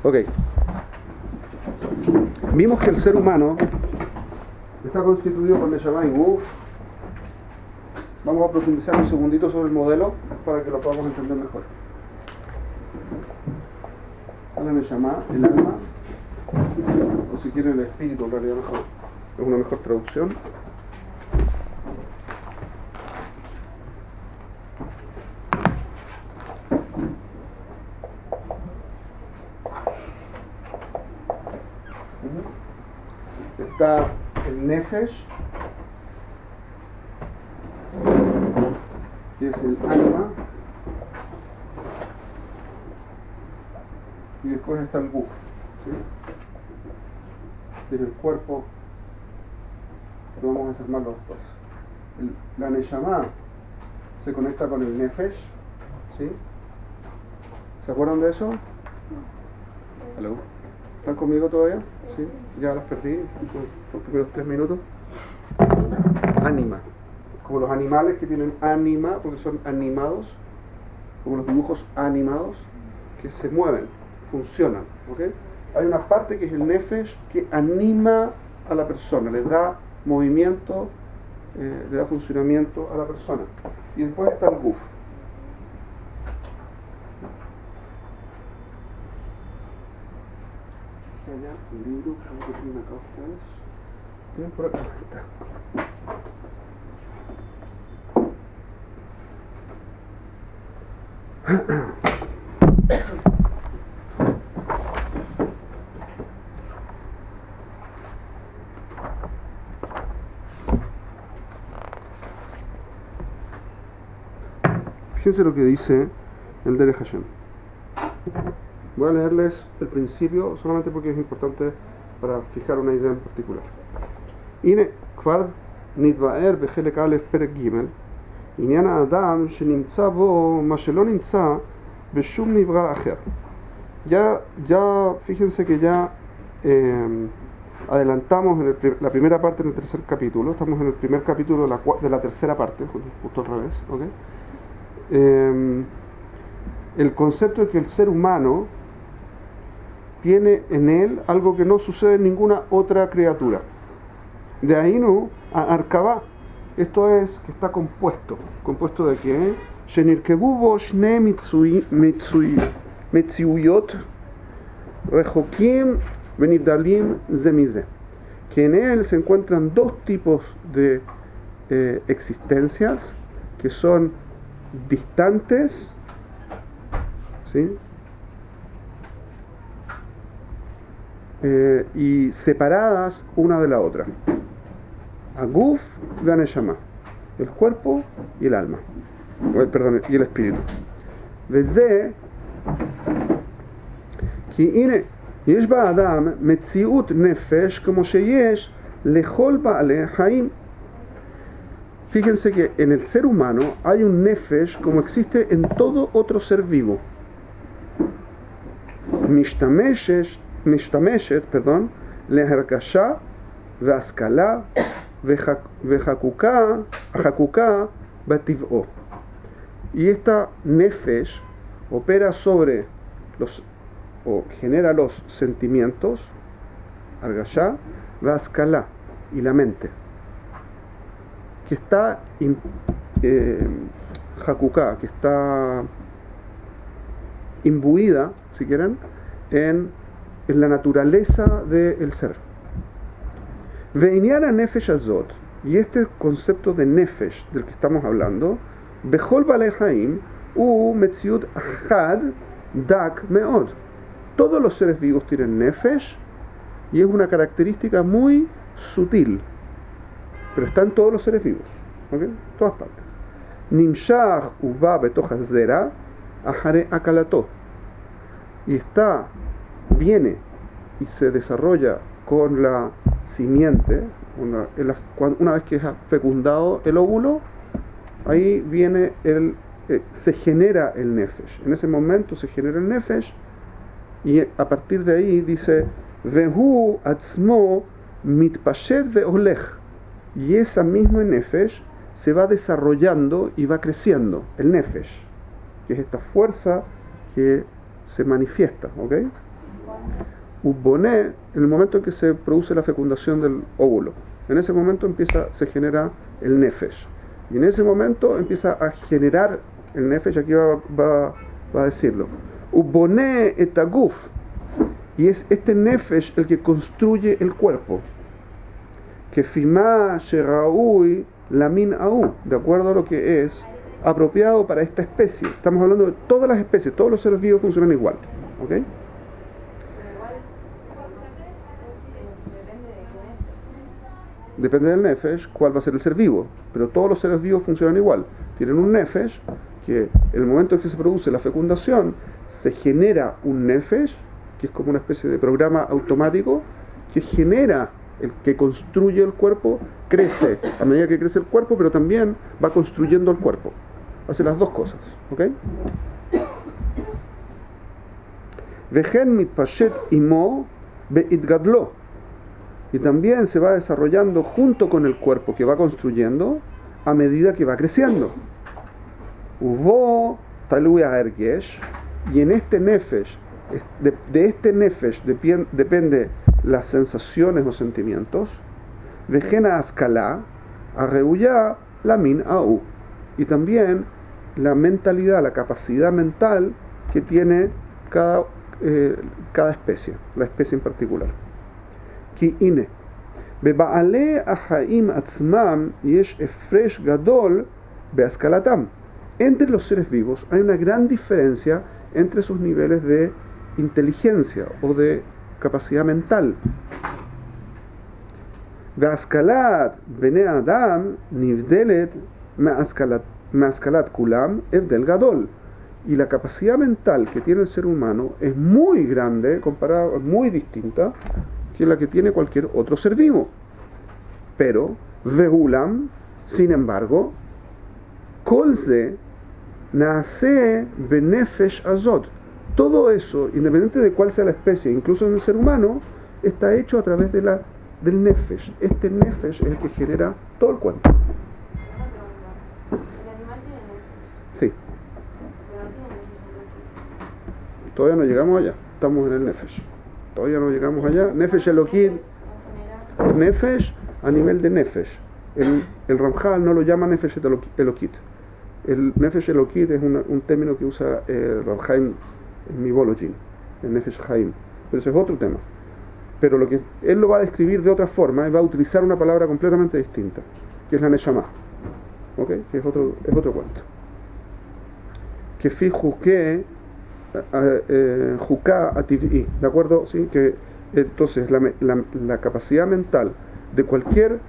Ok. Vimos que el ser humano está constituido por Neshama y Guf. Vamos a profundizar un segundito sobre el modelo para que lo podamos entender mejor. La Neshama, el alma, o si quieren el espíritu, en realidad mejor, es una mejor traducción. Está el Nefesh, que es el alma, y después está el Guf, ¿sí? Que es el cuerpo, que vamos a desarmarlo después. La Neshama se conecta con el Nefesh, ¿sí? ¿Se acuerdan de eso? Hello. ¿Están conmigo todavía? ¿Sí? Ya las perdí los primeros 3 minutos. Ánima. Como los animales que tienen ánima, porque son animados, como los dibujos animados, que se mueven, funcionan. ¿Okay? Hay una parte que es el Nefesh que anima a la persona, le da movimiento, le da funcionamiento a la persona. Y después está el Guf. Allá, el libro, creo que tienen acá ustedes. Tienen por acá. Fíjense lo que dice el Derech Hashem. Voy a leerles el principio solamente porque es importante para fijar una idea en particular. הנה כבר נתבאר בחלק א' פרק ג' עניין האדם שנמצא בו מה שלא נמצא בשום נברא אחר. Ya fíjense que ya adelantamos en la primera parte del tercer capítulo. Estamos en el primer capítulo de la tercera parte, justo al revés, ¿okay? El concepto de que el ser humano tiene en él algo que no sucede en ninguna otra criatura. De ahí no a Arkabá. Esto es que está compuesto. ¿Compuesto de qué? Shenirkebu bo shne metziuyot rejokim venibdalim zemize. Que en él se encuentran dos tipos de existencias que son distantes, ¿sí? Y separadas una de la otra. Aguf de Neshama, el cuerpo y el alma, perdón, y el espíritu. Veze כי הנה יש באדם מציאות נפש כמו שיש לכל בעלי החיים. Fíjense que en el ser humano hay un nefesh como existe en todo otro ser vivo. משתמשת, להרגשה והשכלה וחקוקה בטבעו. Y esta nefesh opera sobre o genera los sentimientos, argashá, והשכלה, y la mente, que está hakuká, que está imbuida, si quieren, en la naturaleza del ser. Veiniana nefesh azot, y este concepto de nefesh del que estamos hablando, bechol balei haim u metziut had dak meod. Todos los seres vivos tienen nefesh y es una característica muy sutil, pero está en todos los seres vivos, ¿okay? Todas partes. Nimshach uva betoch hazera ahare akalato, y viene y se desarrolla con la simiente. Una vez que es fecundado el óvulo, ahí viene se genera el nefesh. En ese momento se genera el nefesh, y a partir de ahí dice vehu atzmo mitpashet veolech, y esa misma nefesh se va desarrollando y va creciendo. El nefesh, que es esta fuerza que se manifiesta, ¿ok? Uboné, en el momento en que se produce la fecundación del óvulo, en ese momento se genera el nefesh. Y en ese momento empieza a generar el nefesh, aquí va a decirlo. Uboné etaguf, y es este nefesh el que construye el cuerpo. Que fimá sheraui lamin au, de acuerdo a lo que es apropiado para esta especie. Estamos hablando de todas las especies, todos los seres vivos funcionan igual. ¿Ok? Depende del nefesh cuál va a ser el ser vivo, pero todos los seres vivos funcionan igual. Tienen un nefesh que en el momento en que se produce la fecundación se genera un nefesh, que es como una especie de programa automático que genera, el que construye el cuerpo, crece a medida que crece el cuerpo, pero también va construyendo el cuerpo. Hace las dos cosas. ¿Ok? Vejen mitpashet imo beitgadlo. Y también se va desarrollando junto con el cuerpo que va construyendo a medida que va creciendo. Uvo taluya ergesh, y en este nefesh, de este nefesh depende las sensaciones o sentimientos. Vejena askalá, arreuya lamin au. Y también la mentalidad, la capacidad mental que tiene cada especie, la especie en particular. Ki ine, beba'ale ahaim atzmam yesh efresh gadol beaskalatam. Entre los seres vivos hay una gran diferencia entre sus niveles de inteligencia o de capacidad mental. Beaskalat bene adam nivdelet measkalat kulam evdel gadol. Y la capacidad mental que tiene el ser humano es muy grande, muy distinta que la que tiene cualquier otro ser vivo. Pero, vegulam, sin embargo, kolze nace benefesh azot. Todo eso, independiente de cuál sea la especie, incluso en el ser humano, está hecho a través del nefesh. Este nefesh es el que genera todo el cuerpo. Sí. Todavía no llegamos allá, estamos en el nefesh. Todavía no llegamos allá. Nefesh Elokit, nefesh a nivel de nefesh. El Ramjal no lo llama nefesh Elokit. El nefesh Elokit es un término que usa Ramjal en Mivologin, el nefesh Haim. Pero eso es otro tema. Pero lo que él lo va a describir de otra forma, él va a utilizar una palabra completamente distinta, que es la Neshama. ¿Ok? Que es otro cuento. Que fijo que Juká ativ'i, ¿de acuerdo? ¿Sí? Que entonces la capacidad mental de cualquier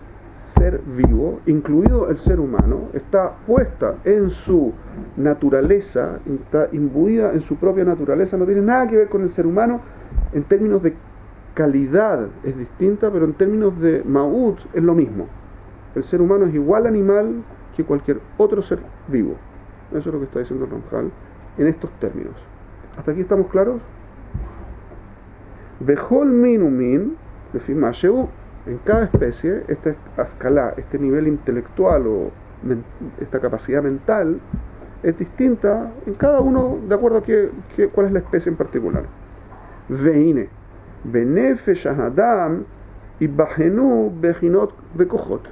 ser vivo, incluido el ser humano, está puesta en su naturaleza, está imbuida en su propia naturaleza, no tiene nada que ver con el ser humano. En términos de calidad es distinta, pero en términos de ma'ut es lo mismo. El ser humano es igual animal que cualquier otro ser vivo. Eso es lo que está diciendo Ramjal en estos términos. ¿Hasta aquí estamos claros? Bejol minumin, en cada especie, esta escala, este nivel intelectual o esta capacidad mental es distinta en cada uno de acuerdo a cuál es la especie en particular. Veine, benefesh adam y bajenu bejinot bekojot.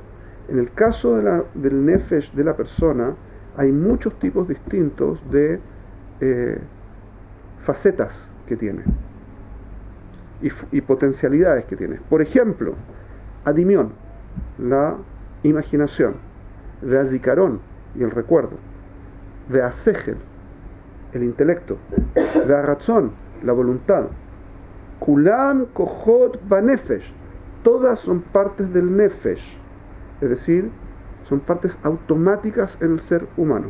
En el caso del nefesh de la persona, hay muchos tipos distintos de facetas que tiene y potencialidades que tiene. Por ejemplo, adimión, la imaginación, veazikaron, y el recuerdo, veasegel, el intelecto, vearatzon, la voluntad, kulam kohot banefesh, todas son partes del nefesh, es decir, son partes automáticas en el ser humano.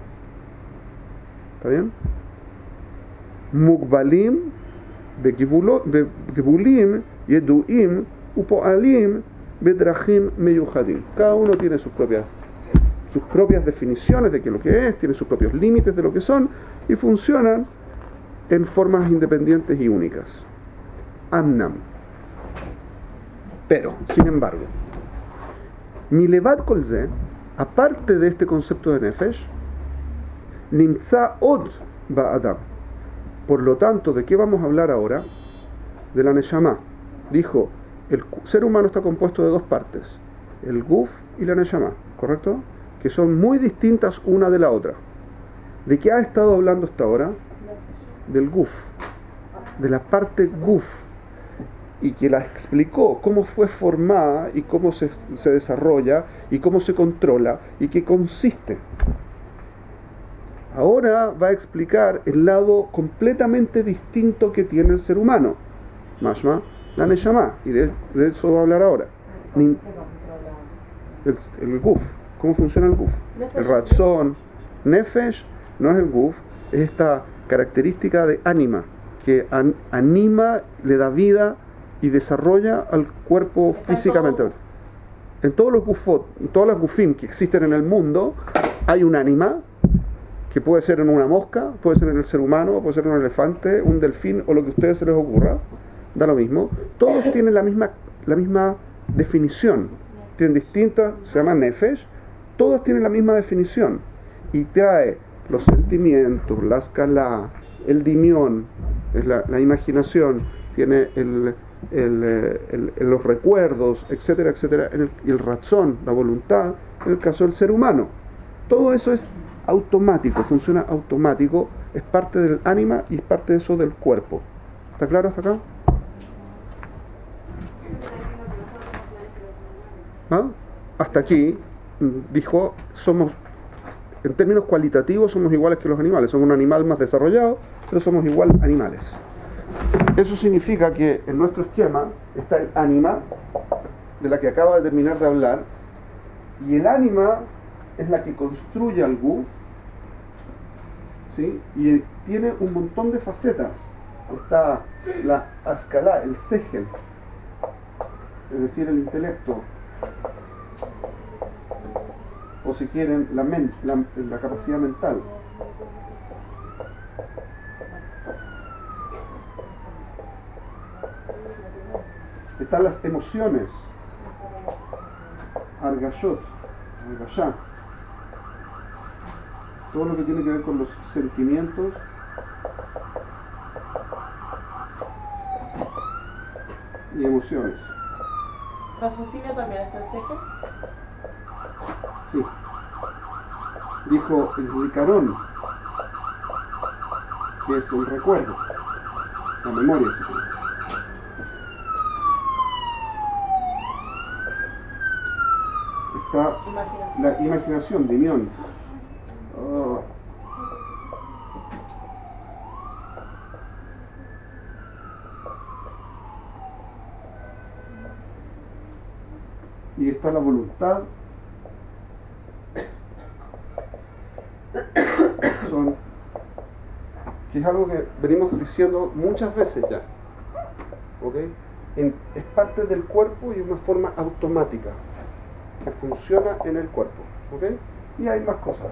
¿Está bien? Mugbalim begibulim yeduim upoalim bedrachim meyuhadim. Cada uno tiene sus propias definiciones de qué es lo que es, tiene sus propios límites de lo que son y funcionan en formas independientes y únicas. Amnam. Pero, sin embargo, Milevad kolze, aparte de este concepto de nefesh, nimtza od ba'adam. Por lo tanto, ¿de qué vamos a hablar ahora? de la Neshama. Dijo, el ser humano está compuesto de dos partes, el Guf y la Neshama, ¿correcto? Que son muy distintas una de la otra. ¿De qué ha estado hablando hasta ahora? Del Guf, de la parte Guf, y que la explicó cómo fue formada y cómo se desarrolla y cómo se controla y qué consiste. Ahora va a explicar el lado completamente distinto que tiene el ser humano, Mashma, la Neshama, y de eso va a hablar ahora. El Guf, ¿cómo funciona el Guf? El Ratzon, Nefesh, no es el Guf, es esta característica de ánima, que anima, le da vida y desarrolla al cuerpo físicamente. En todos los gufot, en todas las gufim que existen en el mundo, hay un ánima, que puede ser en una mosca, puede ser en el ser humano, puede ser en un elefante, un delfín o lo que a ustedes se les ocurra, da lo mismo. Todos tienen la misma definición, tienen distintas, se llaman nefesh, todas tienen la misma definición y trae los sentimientos, la escala, el dimión, es la imaginación, tiene los recuerdos, etcétera, etcétera, y el razón, la voluntad, en el caso del ser humano. Todo eso es automático, funciona automático, es parte del ánima y es parte de eso del cuerpo. ¿Está claro hasta acá? ¿Ah? Hasta aquí dijo, somos, en términos cualitativos, somos iguales que los animales. Somos un animal más desarrollado, pero somos igual animales. Eso significa que en nuestro esquema está el ánima, de la que acaba de terminar de hablar, y el ánima es la que construye al guf, ¿sí? Y tiene un montón de facetas. Está la ascalá, el sejel, es decir, el intelecto, o si quieren, la capacidad mental. Están las emociones, argayot, argayá, todo lo que tiene que ver con los sentimientos y emociones. ¿Raciocinio también está en Sejel? Sí. Dijo el zicarón, que es el recuerdo, la memoria, si quieren. Está la imaginación, dimión. Oh. Y está la voluntad. Que es algo que venimos diciendo muchas veces ya, ¿ok? Es parte del cuerpo y una forma automática que funciona en el cuerpo, ¿ok? Y hay más cosas.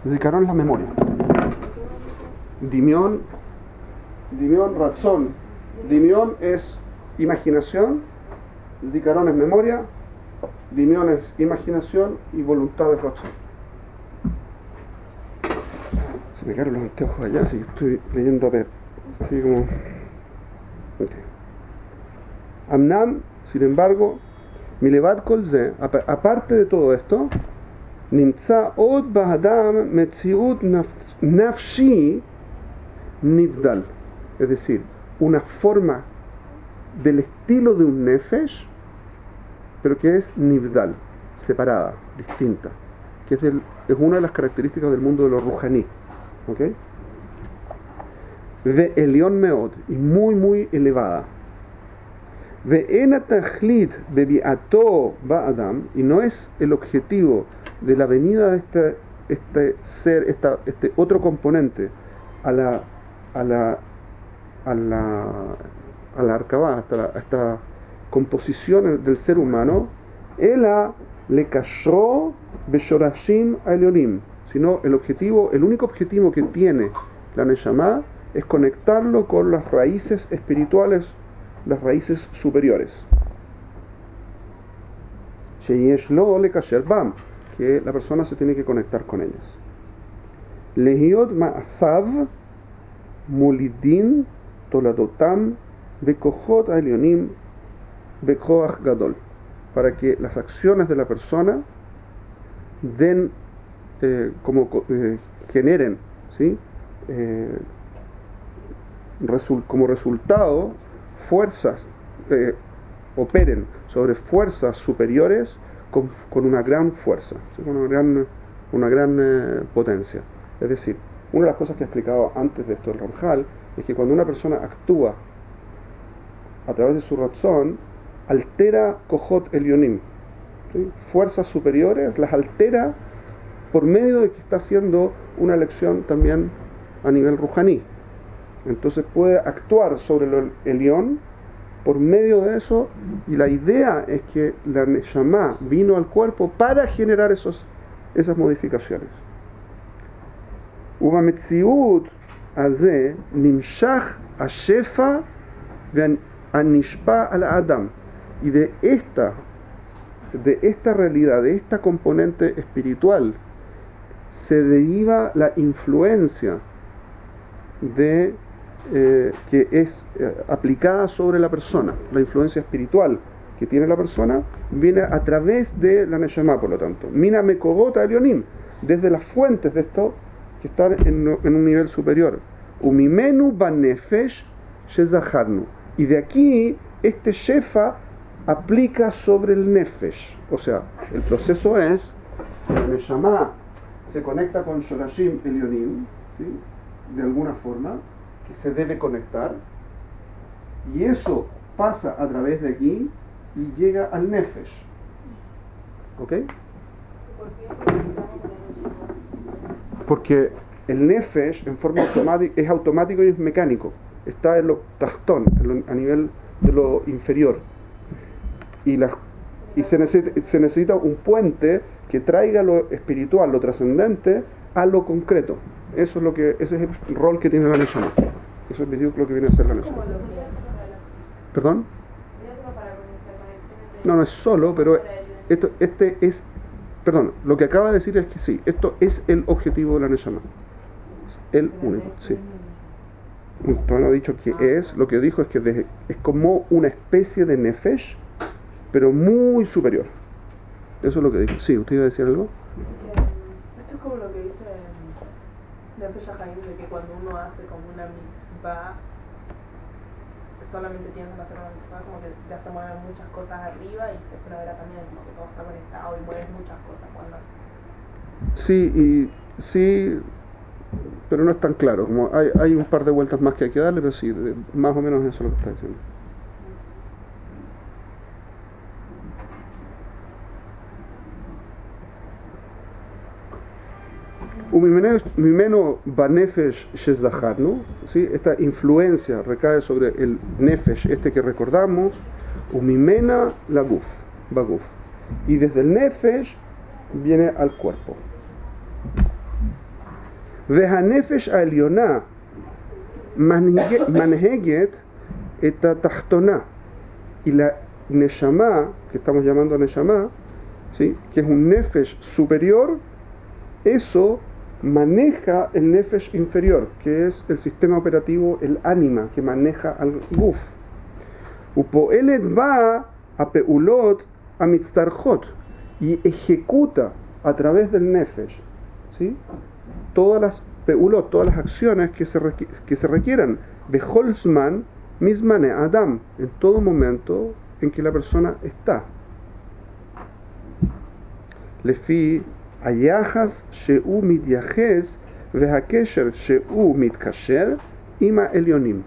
Zicarón es la memoria. Dimión, razón. Dimión es imaginación, zicarón es memoria, dimión es imaginación y voluntad es razón. Se me quedaron los anteojos allá, así que estoy leyendo a ver. Así como... Okay. Amnam, sin embargo, Milevad Kolze, aparte de todo esto, Nimtza od bahadam metziut nafshi nifdal, es decir, una forma del estilo de un nefesh, pero que es nifdal, separada, distinta, que es una de las características del mundo de los ruhaní, ¿ok? De Elión Meod, y muy muy elevada. Ve'ena tajlit bebi'ato ba'adam, y no es el objetivo de la venida de este ser, este otro componente a la Arkabá, a esta composición del ser humano, ela le kashro beshorashim elyonim, sino el único objetivo que tiene la Neshama es conectarlo con las raíces espirituales, las raíces superiores. Sheyesh lo le kasher bam, que la persona se tiene que conectar con ellas. Lehiot ma'asav Mulidin toladotam bekohot alionim bekoach gadol, para que las acciones de la persona den generen, ¿sí? Como resultado fuerzas, operen sobre fuerzas superiores con una gran fuerza, ¿sí? Con una gran potencia. Es decir, una de las cosas que he explicado antes de esto del Ramjal es que cuando una persona actúa a través de su razón, altera Kohot Elionim, ¿sí? Fuerzas superiores las altera por medio de que está haciendo una elección también a nivel rujaní. Entonces puede actuar sobre el Elión por medio de eso, y la idea es que la Neshama vino al cuerpo para generar esas modificaciones. Ubametziut azeh nimshach ashefa anishpa al Adam, y de esta realidad, de esta componente espiritual, se deriva la influencia que es aplicada sobre la persona. La influencia espiritual que tiene la persona viene a través de la Neshama, por lo tanto. Mina mekogota elionim, desde las fuentes de esto que están en un nivel superior. Umimenu banefesh shezacharnu, y de aquí este shefa aplica sobre el nefesh. O sea, el proceso es que la Neshama se conecta con Shorashim Elionim, ¿sí? De alguna forma, que se debe conectar, y eso pasa a través de aquí y llega al Nefesh. ¿Ok? Porque el Nefesh en forma automática es automático y es mecánico, está en lo tachtón, a nivel de lo inferior, y se necesita un puente que traiga lo espiritual, lo trascendente, a lo concreto. Ese es el rol que tiene la Neshama. Eso es lo que viene a hacer la Neshama. ¿Perdón? No es solo, pero lo que acaba de decir es que sí, esto es el objetivo de la Neshama. Es el único, sí. Todavía no ha dicho qué es, lo que dijo es que es como una especie de Nefesh, pero muy superior. Eso es lo que dijo. Sí, ¿usted iba a decir algo? Esto es como lo que dice Nefesh HaChaim, de que cuando uno hace como una mitzvah, solamente piensa en hacer una mitzvah, como que ya se mueven muchas cosas arriba, y se suele ver también como que todo está conectado y mueves muchas cosas cuando haces. Sí, pero no es tan claro. Como hay un par de vueltas más que hay que darle, pero sí, más o menos eso es lo que está diciendo. Mimeno banefesh shezacharnu, ¿sí? Esta influencia recae sobre el nefesh, que recordamos, umimena la guf, baguf, y desde el nefesh viene al cuerpo. Vehanefesh aelioná manheget eta tachtona, y la neshama, que estamos llamando neshama, ¿sí? Que es un nefesh superior, eso maneja el nefesh inferior, que es el sistema operativo, el ánima, que maneja al guf. Upoelet va a peulot a mitztarjot, y ejecuta a través del nefesh, ¿sí? Todas las peulot, todas las acciones que se requieran, beholzman mismane adam, en todo momento en que la persona está. Lefi Ayahas she'u mityahez vehakesher she'u mitkasher ima elionim,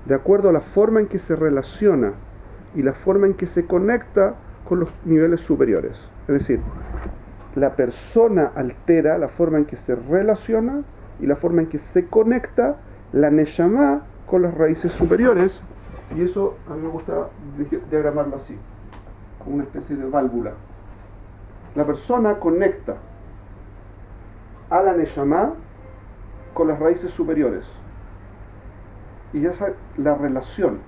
de acuerdo a la forma en que se relaciona y la forma en que se conecta con los niveles superiores. Es decir, la persona altera la forma en que se relaciona y la forma en que se conecta la neshama con las raíces superiores, y eso a mí me gusta diagramarlo así, como una especie de válvula. La persona conecta a la neshama con las raíces superiores, y la relación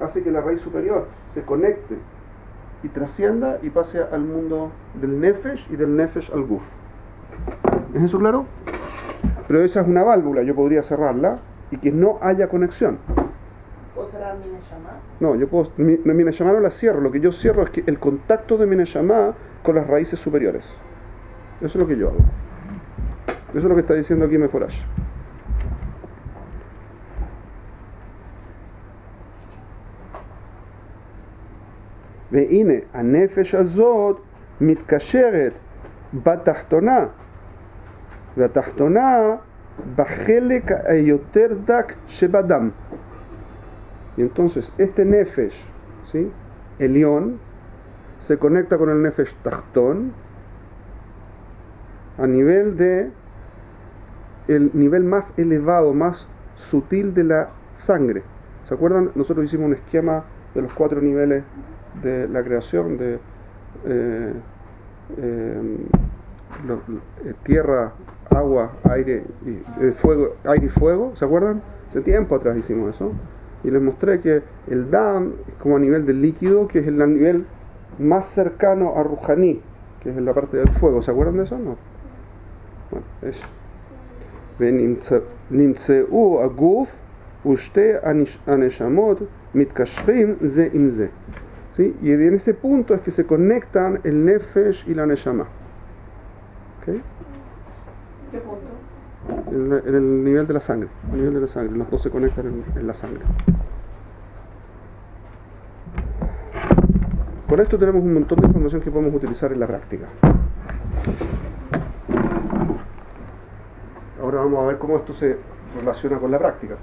hace que la raíz superior se conecte y trascienda y pase al mundo del nefesh y del nefesh al guf. ¿Es eso claro? Pero esa es una válvula, yo podría cerrarla y que no haya conexión. ¿Puedo cerrar mi neshama? No, yo puedo, mi neshama no la cierro, lo que yo cierro es que el contacto de mi neshama con las raíces superiores. Eso es lo que yo hago. Eso es lo que está diciendo aquí Meforash. והנה, הנפש הזאת מתקשרת בתחתונה, והתחתונה בחלק היותר דק שבדם. Y entonces este nefesh, ¿sí? Elión, se conecta con el nefesh tachtón a nivel de el nivel más elevado, más sutil de la sangre. ¿Se acuerdan? Nosotros hicimos un esquema de los 4 niveles de la creación de tierra, agua, aire y fuego, aire y fuego. ¿Se acuerdan? Hace tiempo atrás hicimos eso. Y les mostré que el Dam es como a nivel del líquido, que es el nivel más cercano a Ruhaní, que es en la parte del fuego. ¿Se acuerdan de eso? No. Bueno, eso. ונמצאו הגוף ושתי הנשמות מתקשרים זה עם זה. ¿Sí? Y en ese punto es que se conectan el nefesh y la neshama. ¿Okay? ¿Qué punto? En el nivel de la sangre. El nivel de la sangre. Los dos se conectan en la sangre. Con esto tenemos un montón de información que podemos utilizar en la práctica. Ahora vamos a ver cómo esto se relaciona con la práctica.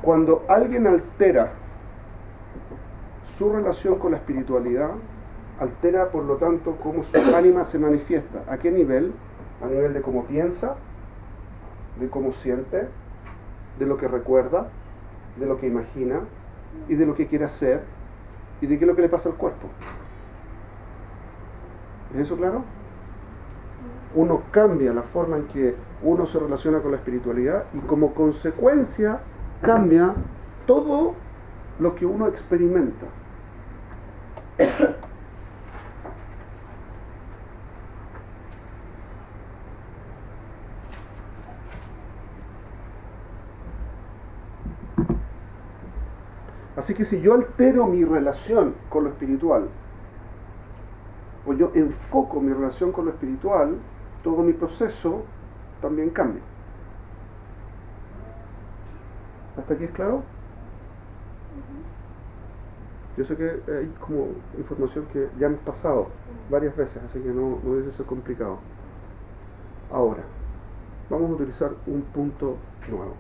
Cuando alguien altera su relación con la espiritualidad, altera por lo tanto cómo su ánima se manifiesta. ¿A qué nivel? A nivel de cómo piensa, de cómo siente, de lo que recuerda, de lo que imagina y de lo que quiere hacer y de qué es lo que le pasa al cuerpo. ¿Es eso claro? Uno cambia la forma en que uno se relaciona con la espiritualidad y como consecuencia cambia todo lo que uno experimenta. Así que si yo altero mi relación con lo espiritual, o yo enfoco mi relación con lo espiritual, todo mi proceso también cambia. ¿Hasta aquí es claro? Yo sé que hay como información que ya hemos pasado varias veces, así que no debe ser complicado. Ahora, vamos a utilizar un punto nuevo.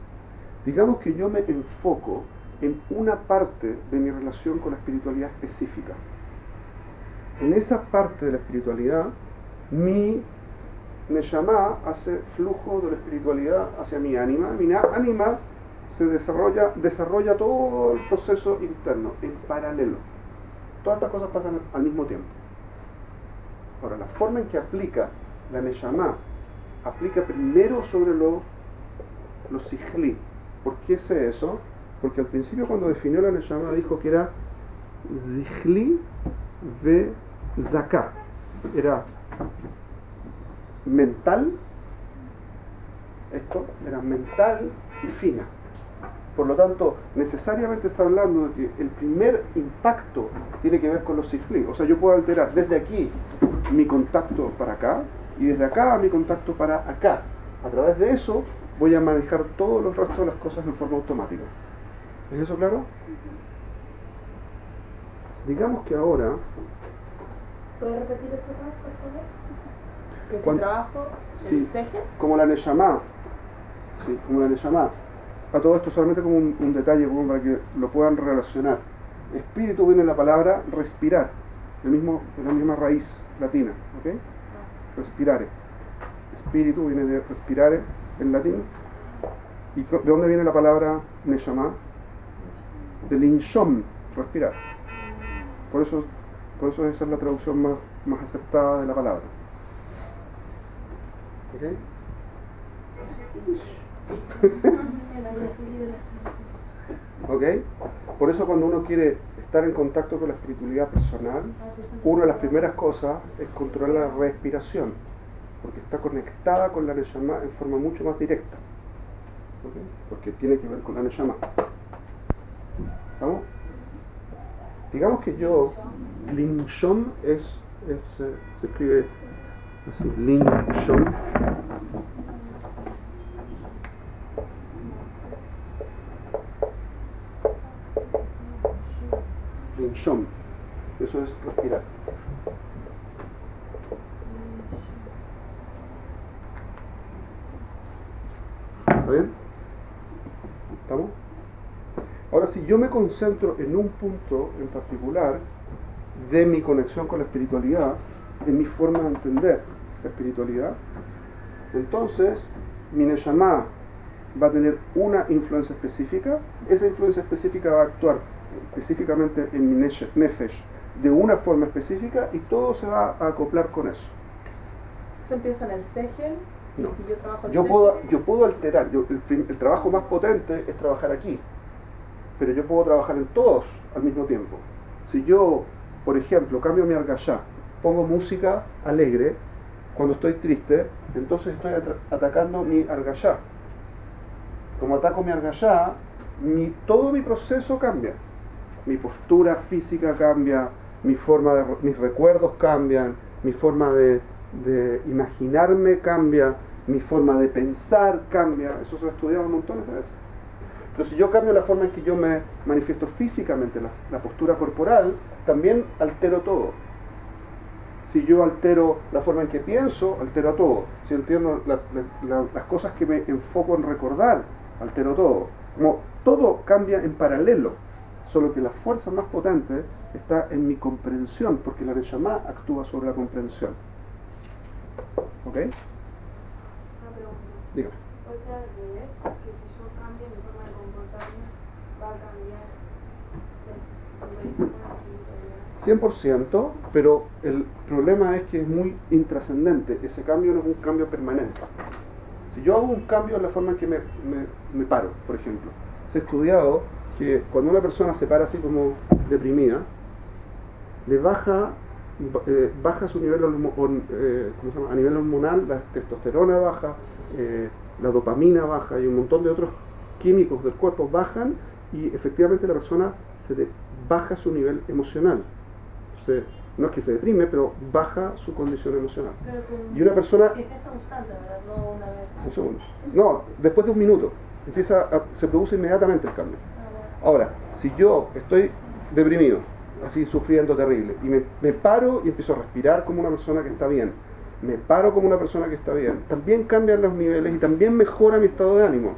Digamos que yo me enfoco en una parte de mi relación con la espiritualidad específica. En esa parte de la espiritualidad, mi neshama hace flujo de la espiritualidad hacia mi ánima. Mi ánima se desarrolla todo el proceso interno en paralelo. Todas estas cosas pasan al mismo tiempo. Ahora, la forma en que aplica la neshama, aplica primero sobre lo sijli. ¿Por qué sé eso? Porque al principio cuando definió la neshama dijo que era zijli ve zaká. Era mental, esto era mental y fina. Por lo tanto, necesariamente está hablando de que el primer impacto tiene que ver con los sijli. O sea, yo puedo alterar desde aquí mi contacto para acá y desde acá mi contacto para acá. A través de eso voy a manejar todos los restos de las cosas en forma automática. ¿Es eso claro? Digamos que ahora... ¿Puedes repetir eso, por favor? ¿Que ese Cuando, trabajo sí, del seje? como la neshama. Sí, como la neshama. A todo esto solamente como un detalle como para que lo puedan relacionar. Espíritu viene de la palabra respirar, de la misma raíz latina, ¿ok? Respirare. Espíritu viene de respirare en latín. ¿Y de dónde viene la palabra neshama? Del inshom, respirar. Por eso esa es la traducción más aceptada de la palabra. ¿Ok? ¿Ok? Por eso cuando uno quiere estar en contacto con la espiritualidad personal, una de las primeras cosas es controlar la respiración, porque está conectada con la neshama en forma mucho más directa. ¿ok? Porque tiene que ver con la Neshama. ¿Estamos? Digamos que yo, Linshom se escribe así, Linshom. Linshom, eso es respirar. ¿Está bien? ¿Estamos? Ahora, si yo me concentro en un punto en particular de mi conexión con la espiritualidad, de mi forma de entender la espiritualidad, entonces mi Neshama va a tener una influencia específica. Esa influencia específica va a actuar específicamente en mi Nefesh de una forma específica y todo se va a acoplar con eso. Eso empieza en el Sehel y No. si yo trabajo el Yo puedo alterar, el trabajo más potente es trabajar aquí, pero yo puedo trabajar en todos al mismo tiempo. Si yo, por ejemplo, cambio mi argallá, pongo música alegre, cuando estoy triste, entonces estoy atacando mi argallá. Como ataco mi argallá, todo mi proceso cambia. Mi postura física cambia, mis recuerdos cambian, mi forma de imaginarme cambia, mi forma de pensar cambia. Eso se ha estudiado montones de veces. Pero si yo cambio la forma en que yo me manifiesto físicamente, la postura corporal, también altero todo. Si yo altero la forma en que pienso, altero todo. Si entiendo las cosas que me enfoco en recordar, altero todo. Como todo cambia en paralelo, solo que la fuerza más potente está en mi comprensión, porque la Neshama actúa sobre la comprensión. ¿Ok? Una pregunta. Dígame. ¿Puede ser al revés? Que si yo cambio mi forma de comportarme, va a cambiar el compromiso con la espiritualidad. 100%, pero el problema es que es muy intrascendente. Ese cambio no es un cambio permanente. Si yo hago un cambio en la forma en que me paro, por ejemplo, se ha estudiado que cuando una persona se para así como deprimida, le baja su nivel a nivel hormonal, la testosterona baja, la dopamina baja y un montón de otros químicos del cuerpo bajan y efectivamente la persona baja su nivel emocional. Entonces, no es que se deprime, pero baja su condición emocional. Y una persona... Si es constante, ¿verdad? No una vez. Un segundo. No, después de un minuto se produce inmediatamente el cambio. Ahora, si yo estoy deprimido, así sufriendo terrible, y me paro y empiezo a respirar como una persona que está bien, me paro como una persona que está bien, también cambian los niveles y también mejora mi estado de ánimo.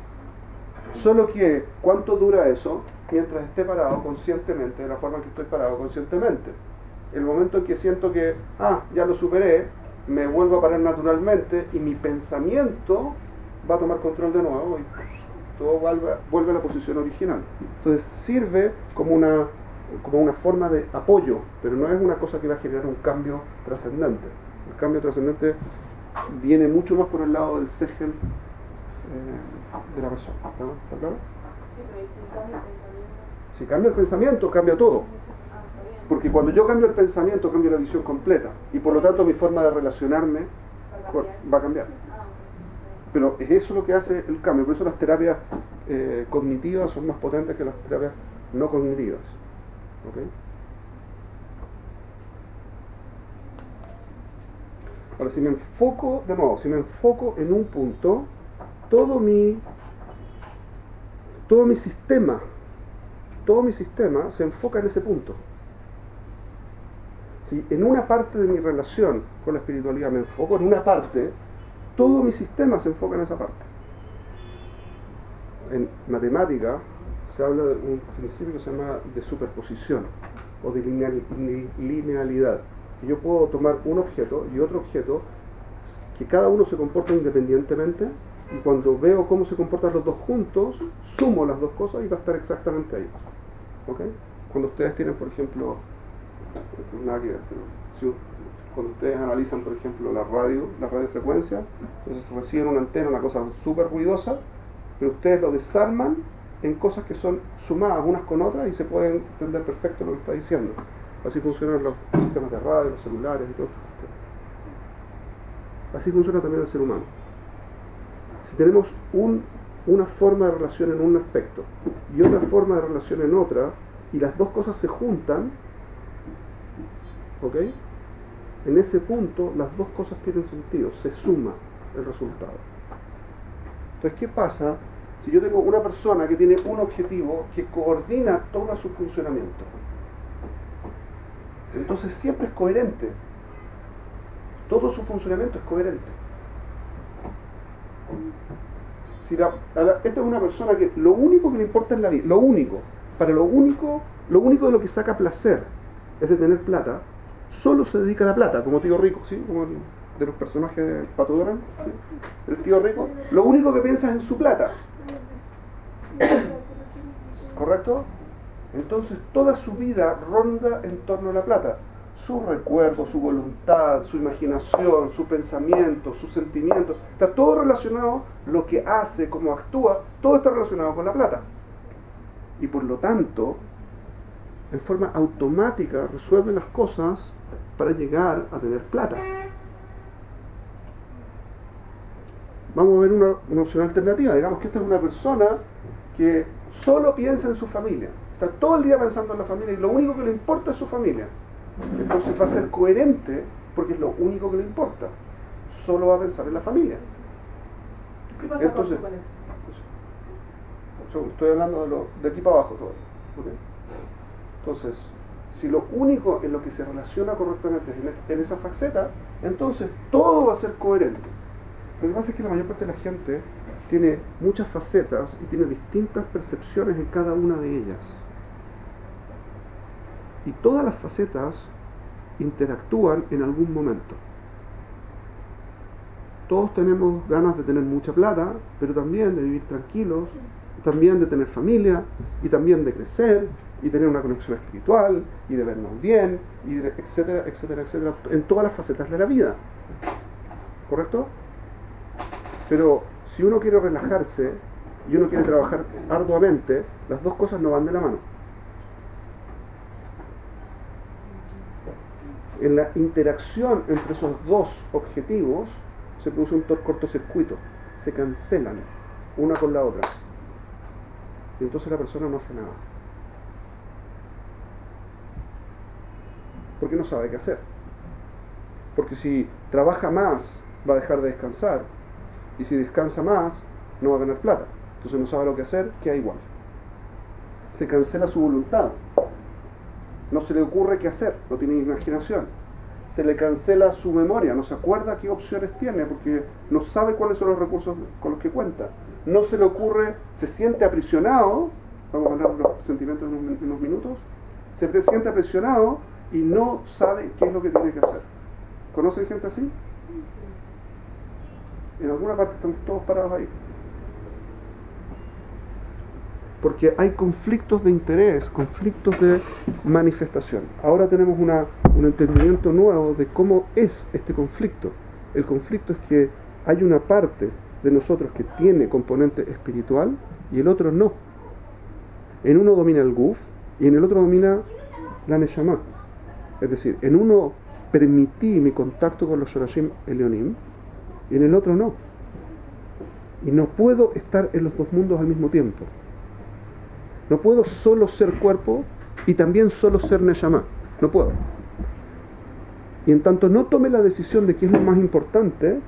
Solo que, ¿cuánto dura eso? Mientras esté parado conscientemente, de la forma en que estoy parado conscientemente. El momento en que siento que, ya lo superé, me vuelvo a parar naturalmente y mi pensamiento va a tomar control de nuevo y todo vuelve a la posición original. Entonces sirve como una forma de apoyo, pero no es una cosa que va a generar un cambio trascendente. El cambio trascendente viene mucho más por el lado del Sehel de la persona. ¿Está claro? Sí, pero si cambia el pensamiento. Si cambia el pensamiento, cambia todo. Está bien. Porque cuando yo cambio el pensamiento, cambio la visión completa. Y por lo tanto mi forma de relacionarme va a cambiar. Pero es eso lo que hace el cambio. Por eso las terapias cognitivas son más potentes que las terapias no cognitivas. ¿Ok? Ahora, si me enfoco en un punto, todo mi sistema se enfoca en ese punto. Si en una parte de mi relación con la espiritualidad me enfoco en una parte, todo mi sistema se enfoca en esa parte. En matemática se habla de un principio que se llama de superposición o de linealidad. Que yo puedo tomar un objeto y otro objeto que cada uno se comporta independientemente y cuando veo cómo se comportan los dos juntos, sumo las dos cosas y va a estar exactamente ahí. ¿Ok? Cuando ustedes tienen, por ejemplo, nada que ver, pero cuando ustedes analizan, por ejemplo, la radiofrecuencia, entonces reciben una antena, una cosa súper ruidosa, pero ustedes lo desarman en cosas que son sumadas unas con otras y se pueden entender perfecto lo que está diciendo. Así funcionan los sistemas de radio, los celulares y todo esto. Así funciona también el ser humano. Si tenemos una forma de relación en un aspecto y otra forma de relación en otra, y las dos cosas se juntan, ¿ok? En ese punto las dos cosas tienen sentido, se suma el resultado. Entonces, ¿qué pasa si yo tengo una persona que tiene un objetivo que coordina todo su funcionamiento? Entonces siempre es coherente. Todo su funcionamiento es coherente. Si esta es una persona que lo único que le importa en la vida, lo único de lo que saca placer es de tener plata, solo se dedica a la plata, como Tío Rico, ¿sí? Como de los personajes de Pato Donald, ¿sí? El Tío Rico, lo único que piensa es en su plata. ¿Correcto? Entonces toda su vida ronda en torno a la plata. Su recuerdo, su voluntad, su imaginación, su pensamiento, su sentimiento, está todo relacionado, lo que hace, cómo actúa, todo está relacionado con la plata. Y por lo tanto, en forma automática resuelve las cosas para llegar a tener plata. Vamos a ver una opción alternativa. Digamos que esta es una persona que solo piensa en su familia. Está todo el día pensando en la familia y lo único que le importa es su familia. Entonces va a ser coherente porque es lo único que le importa. Solo va a pensar en la familia. ¿Qué pasa con su conexión? Estoy hablando de aquí para abajo todo. ¿Okay? Entonces, si lo único en lo que se relaciona correctamente es en esa faceta, entonces todo va a ser coherente. Lo que pasa es que la mayor parte de la gente tiene muchas facetas y tiene distintas percepciones en cada una de ellas. Y todas las facetas interactúan en algún momento. Todos tenemos ganas de tener mucha plata, pero también de vivir tranquilos, también de tener familia, y también de crecer, y tener una conexión espiritual, y de vernos bien, y de etcétera, etcétera, etcétera, en todas las facetas de la vida. ¿Correcto? Pero si uno quiere relajarse y uno quiere trabajar arduamente, las dos cosas no van de la mano. En la interacción entre esos dos objetivos se produce un cortocircuito, se cancelan una con la otra, y entonces la persona no hace nada porque no sabe qué hacer. Porque si trabaja más va a dejar de descansar, y si descansa más no va a ganar plata, entonces no sabe lo que hacer, queda igual. Se cancela su voluntad, no se le ocurre qué hacer, no tiene imaginación. Se le cancela su memoria, no se acuerda qué opciones tiene porque no sabe cuáles son los recursos con los que cuenta. No se le ocurre, se siente aprisionado, vamos a hablar de los sentimientos en unos minutos, se siente aprisionado y no sabe qué es lo que tiene que hacer. ¿Conocen gente así? En alguna parte están todos parados ahí. Porque hay conflictos de interés, conflictos de manifestación. Ahora tenemos un entendimiento nuevo de cómo es este conflicto. El conflicto es que hay una parte de nosotros que tiene componente espiritual y el otro no. En uno domina el guf y en el otro domina la neshama. Es decir, en uno permití mi contacto con los shorashim elionim y en el otro no. Y no puedo estar en los dos mundos al mismo tiempo. No puedo solo ser cuerpo y también solo ser neshama. No puedo. Y en tanto no tome la decisión de qué es lo más importante,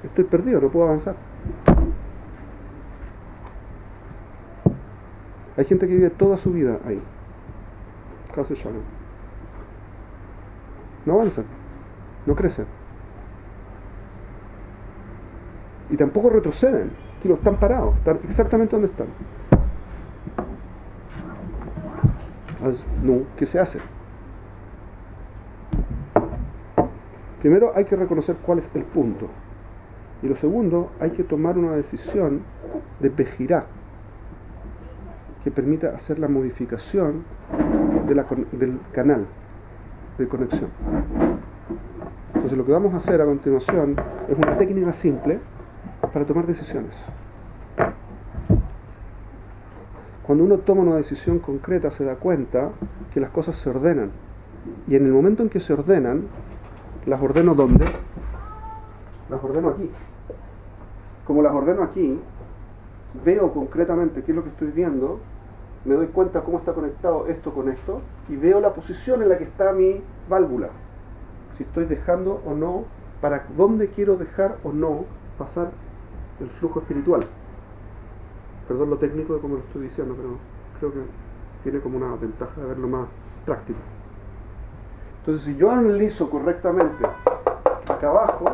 estoy perdido, no puedo avanzar. Hay gente que vive toda su vida ahí. Casi shalom. No avanzan, no crecen. Y tampoco retroceden. Están parados, están exactamente donde están. No, ¿qué se hace? Primero hay que reconocer cuál es el punto. Y lo segundo, hay que tomar una decisión de bejirá que permita hacer la modificación del canal de conexión. Entonces lo que vamos a hacer a continuación es una técnica simple para tomar decisiones. Cuando uno toma una decisión concreta se da cuenta que las cosas se ordenan. Y en el momento en que se ordenan, ¿las ordeno dónde? Las ordeno aquí. Como las ordeno aquí, veo concretamente qué es lo que estoy viendo, me doy cuenta cómo está conectado esto con esto, y veo la posición en la que está mi válvula. Si estoy dejando o no, para dónde quiero dejar o no pasar el flujo espiritual. Perdón lo técnico de cómo lo estoy diciendo, pero creo que tiene como una ventaja de verlo más práctico. Entonces, si yo analizo correctamente acá abajo,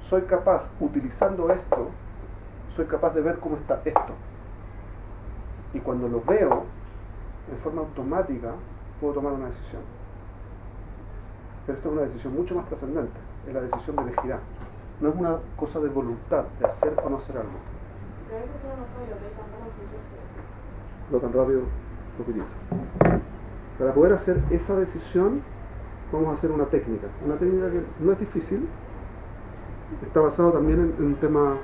soy capaz, utilizando esto, soy capaz de ver cómo está esto. Y cuando lo veo, en forma automática, puedo tomar una decisión. Pero esto es una decisión mucho más trascendente, es la decisión de elegir. No es una cosa de voluntad, de hacer o no hacer algo. Pero eso solo no sabe lo que es tampoco Lo tan rápido, poquitito. Para poder hacer esa decisión, vamos a hacer una técnica. Una técnica que no es difícil, está basado también en un tema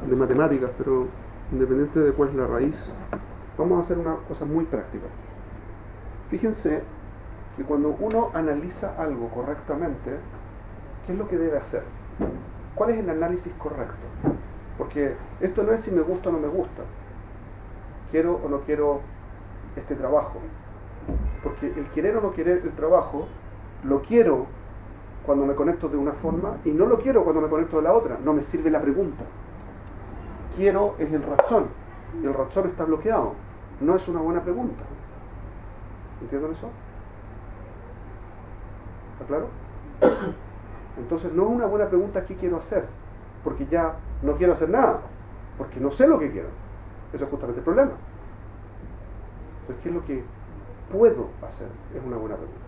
de matemáticas, pero independiente de cuál es la raíz, vamos a hacer una cosa muy práctica. Fíjense que cuando uno analiza algo correctamente, ¿qué es lo que debe hacer? ¿Cuál es el análisis correcto? Porque esto no es si me gusta o no me gusta, quiero o no quiero este trabajo. Porque el querer o no querer el trabajo, lo quiero cuando me conecto de una forma y no lo quiero cuando me conecto de la otra. No me sirve la pregunta. Quiero es el razón, y el razón está bloqueado. No es una buena pregunta. ¿Entienden eso? ¿Está claro? Entonces no es una buena pregunta qué quiero hacer, porque ya no quiero hacer nada, porque no sé lo que quiero. Eso es justamente el problema. Entonces, ¿qué es lo que puedo hacer? Es una buena pregunta.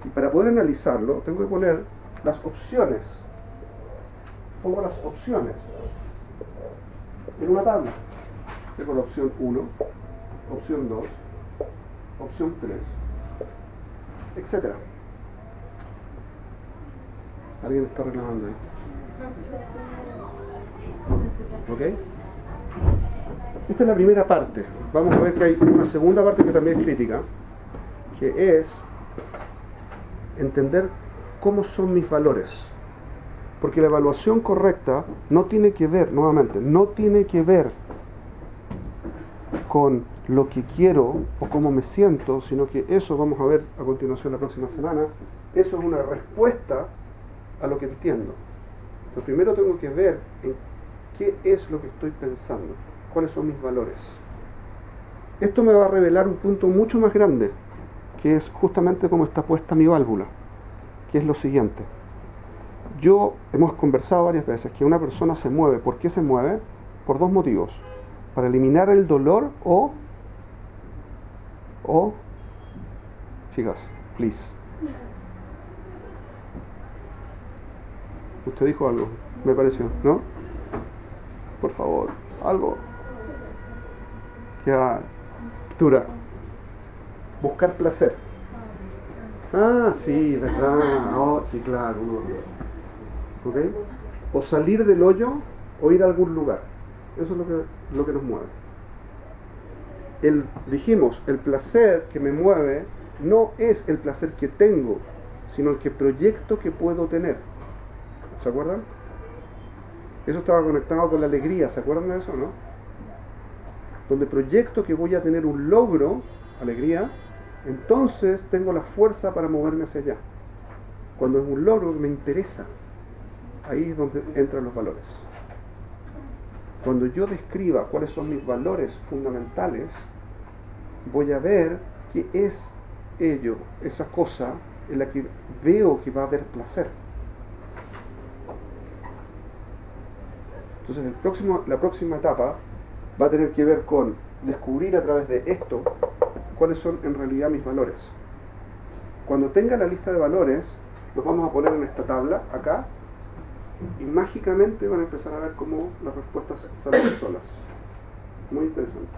Y para poder analizarlo, tengo que poner las opciones. Pongo las opciones en una tabla. Tengo la opción 1, opción 2, opción 3, etcétera. Alguien está reclamando ahí. ¿Ok? Esta es la primera parte. Vamos a ver que hay una segunda parte que también es crítica, que es entender cómo son mis valores. Porque la evaluación correcta no tiene que ver, nuevamente, no tiene que ver con lo que quiero o cómo me siento, sino que eso vamos a ver a continuación la próxima semana. Eso es una respuesta a lo que entiendo. Lo primero tengo que ver en qué es lo que estoy pensando, cuáles son mis valores. Esto me va a revelar un punto mucho más grande, que es justamente cómo está puesta mi válvula, que es lo siguiente. Hemos conversado varias veces que una persona se mueve. ¿Por qué se mueve? Por dos motivos. Para eliminar el dolor o chicas, please. Usted dijo algo, me pareció, ¿no? Por favor, algo. Ya, Tura. Buscar placer. Ah, sí, verdad. Oh, sí, claro. ¿Ok? O salir del hoyo o ir a algún lugar. Eso es lo que nos mueve. Dijimos, el placer que me mueve no es el placer que tengo, sino el que proyecto que puedo tener. ¿Se acuerdan? Eso estaba conectado con la alegría, ¿se acuerdan de eso, no? Donde proyecto que voy a tener un logro, alegría, entonces tengo la fuerza para moverme hacia allá. Cuando es un logro que me interesa, ahí es donde entran los valores. Cuando yo describa cuáles son mis valores fundamentales, voy a ver qué es ello, esa cosa en la que veo que va a haber placer. Entonces la próxima etapa va a tener que ver con descubrir a través de esto cuáles son en realidad mis valores. Cuando tenga la lista de valores, los vamos a poner en esta tabla, acá, y mágicamente van a empezar a ver cómo las respuestas salen solas. Muy interesante.